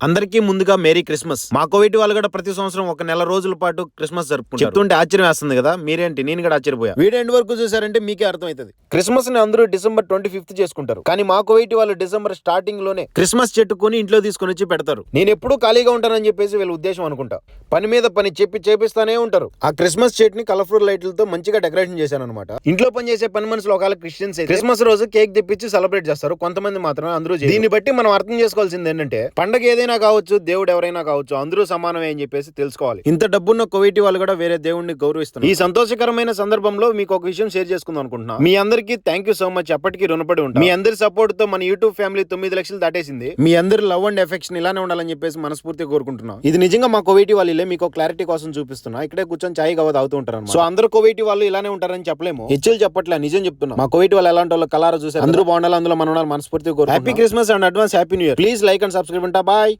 అందరికీ ముందుగా merry Christmas. మా కోవిడ్ వాళ్ళు కూడా ప్రతి సంవత్సరం ఒక నెల రోజుల పాటు క్రిస్మస్ జరుపుకుంటారు. చెప్తుంటే ఆశ్చర్యం వేస్తుంది కదా, మీరేంటి నేను కూడా ఆశ్చర్యపోయా. వీడియో ఎండ్ వరకు చూసారంటే మీకే అర్థమవుతుంది. క్రిస్మస్ ని అందరూ December 25 చేసుకుంటారు, కానీ మా కోవిడ్ వాళ్ళు డిసెంబర్ స్టార్టింగ్ లోనే క్రిస్మస్ చెట్టు కొని ఇంట్లో తీసుకొని వచ్చి పెడతారు. నేను ఎప్పుడూ ఖాళీగా ఉంటానని చెప్పేసి వీళ్ళ ఉద్దేశం అనుకుంటా. పని మీద పని చేపిస్తానే ఉంటారు. ఆ క్రిస్మస్ చెట్ ని కలర్ఫుల్ లైట్లతో మంచిగా డెకరేషన్ చేశాను అనమాట. ఇంట్లో పని చేసే పని మనుషులు ఒకవేళ క్రిస్టియన్స్ క్రిస్మస్ రోజు కేక్ తెప్పించి సెలబ్రేట్ చేస్తారు, కొంతమంది మాత్రమే అందరూ. దీన్ని బట్టి మనం అర్థం చేసుకోవాల్సింది ఏంటంటే, పండగ ఏదైనా కావచ్చు, దేవుడు ఎవరైనా కావచ్చు, అందరూ సమానమే అని చెప్పేసి తెలుసుకోవాలి. ఇంత డబ్బున్న కోవిటి వాళ్ళు కూడా వేరే దేవుడిని గౌరవిస్తున్నారు. ఈ సంతోషకరమైన సందర్భంలో మీకు ఒక విషయం షేర్ చేసుకుందాం అనుకుంటున్నా. మీ అందరికీ థ్యాంక్ యూ సో మచ్. ఎప్పటికీ రుణపడి ఉంటాం. మీ అందరి సపోర్ట్ తో మన యూట్యూబ్ ఫ్యామిలీ 9 లక్షలు దాటేసింది. మీ అందరి లవ్ అండ్ ఎఫెక్షన్ ఇలానే ఉండాలని చెప్పేసి మనస్ఫూర్తిగా కోరుకుంటున్నాం. ఇది నిజంగా మా కోవిటి వాళ్ళే, మీకు క్లారిటీ కోసం చూపిస్తున్నా. ఇక్కడే కూర్చొని చాయ్ గవ తాగుతూ ఉంటారు. సో అందరూ కోవిటి వాళ్ళు ఇలానే ఉంటారని చెప్పలేము, హెచ్చులు చెప్పట్లే, నిజం చెప్తున్నా. మా కోవిటి వాళ్ళు ఎలాంటి వాళ్ళు కలారా చూసారు, అందరూ బాగుండాలి, అందులో మనం మనస్ఫూర్తిగా కోరుకుంటున్నాం. Happy Christmas and advance happy new year. Please like and subscribe. Bye.